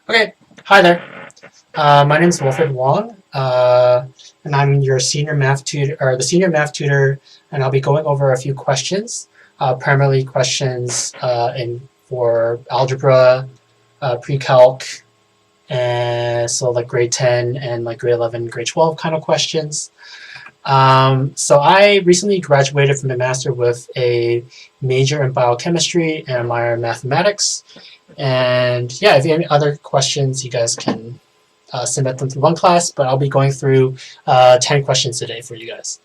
Okay, hi there. My name is Wilfred Wong, and I'm your senior math tutor, or the senior math tutor, and I'll be going over a few questions, primarily questions in for algebra, pre-calc, and so like grade 10 and like grade 11, grade 12 kind of questions. So I recently graduated from a master with a major in biochemistry and a minor in mathematics. And yeah, if you have any other questions, you guys can submit them through OneClass, but I'll be going through 10 questions today for you guys.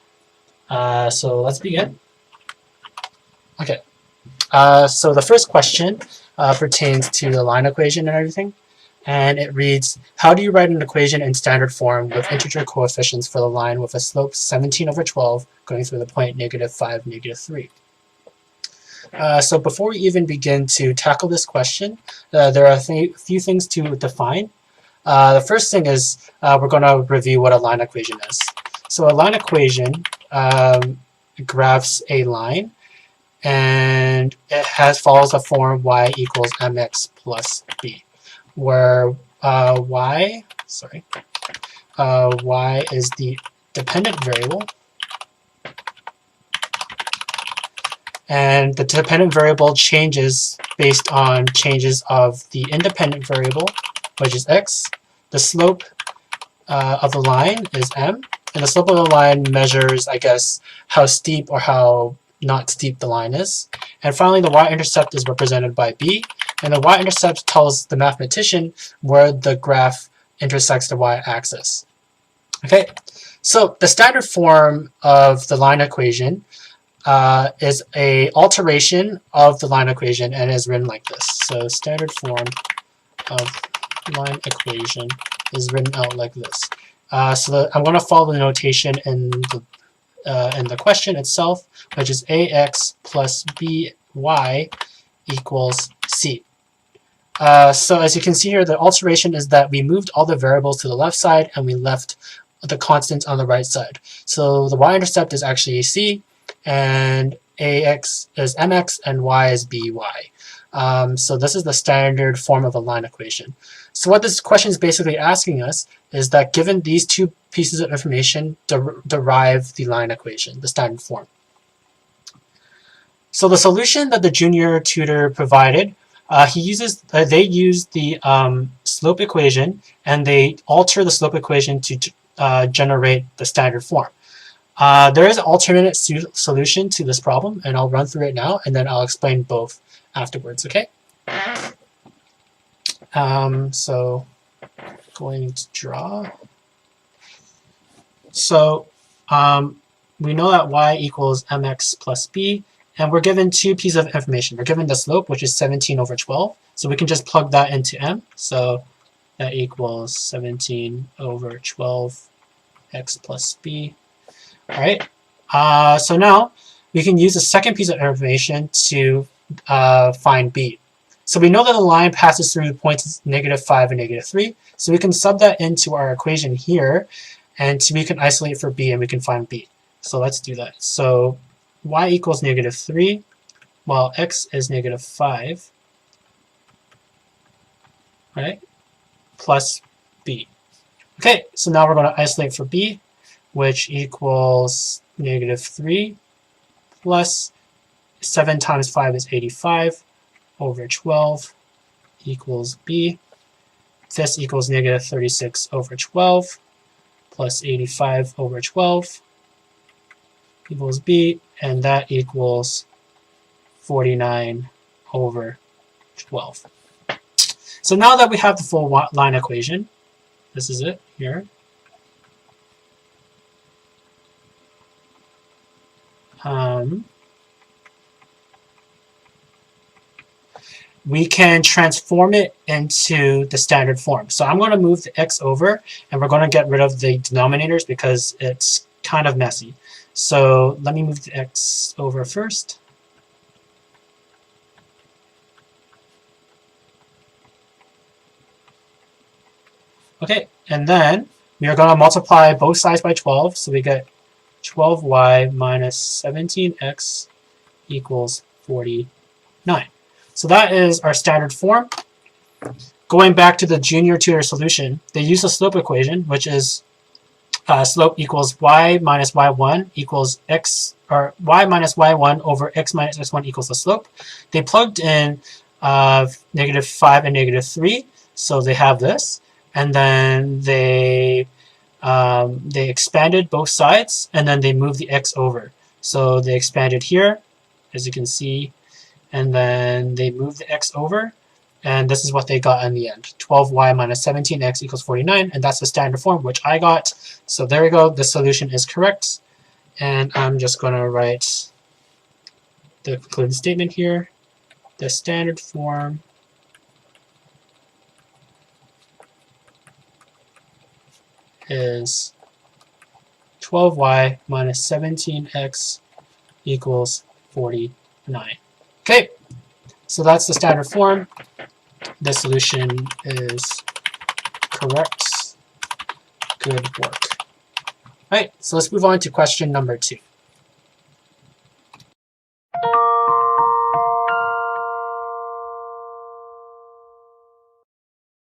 So let's begin. Okay, so the first question pertains to the line equation and everything. And it reads, how do you write an equation in standard form with integer coefficients for the line with a slope 17/12 going through the point -5, -3? So before we even begin to tackle this question, there are a few things to define. The first thing is we're going to review what a line equation is. So a line equation graphs a line, and it follows the form y equals mx plus b, where y is the dependent variable, and the dependent variable changes based on changes of the independent variable, which is x. The slope of the line is m, and the slope of the line measures, I guess, how steep or how not steep the line is. And finally, the y-intercept is represented by b, and the y-intercept tells the mathematician where the graph intersects the y-axis. Okay, so the standard form of the line equation is a alteration of the line equation, and is written like this. So standard form of line equation is written out like this. I'm going to follow the notation in the question itself, which is ax plus by equals c. So as you can see here, the alteration is that we moved all the variables to the left side and we left the constants on the right side. So the y-intercept is actually c, and ax is mx, and y is by. So this is the standard form of a line equation. So what this question is basically asking us is that given these two pieces of information, derive the line equation, the standard form. So the solution that the junior tutor provided, they use the slope equation, and they alter the slope equation to generate the standard form. There is an alternate solution to this problem, and I'll run through it now, and then I'll explain both afterwards, okay? So going to draw. So we know that y equals mx plus b, and we're given two pieces of information. We're given the slope, which is 17/12, so we can just plug that into m. So that equals 17/12 x plus b. All right. So now we can use the second piece of information to find b. So we know that the line passes through points -5 and -3, so we can sub that into our equation here, and we can isolate for b, and we can find b. So let's do that. So y equals -3, while x is -5, right, plus b. Okay, so now we're going to isolate for b, which equals -3 plus 7 times 5 is 85/12 equals b. This equals -36/12 plus 85/12 equals b, and that equals 49/12. So now that we have the full line equation, this is it here. We can transform it into the standard form. So I'm going to move the x over, and we're going to get rid of the denominators because it's kind of messy. So let me move the x over first. Okay, and then we are going to multiply both sides by 12, so we get 12y minus 17x equals 49. So that is our standard form. going back to the junior tutor solution, they use a slope equation, which is slope equals y minus y1 equals x, or y minus y1 over x minus x1 equals the slope. They plugged in -5 and -3, so they have this, and then they expanded both sides, and then they moved the x over. So they expanded here, as you can see, and then they moved the x over, and this is what they got in the end. 12y minus 17x equals 49, and that's the standard form, which I got. So there we go, the solution is correct. And I'm just going to write the concluding statement here. The standard form is 12y minus 17x equals 49. Okay, so that's the standard form. The solution is correct. Good work. All right, so let's move on to question number 2.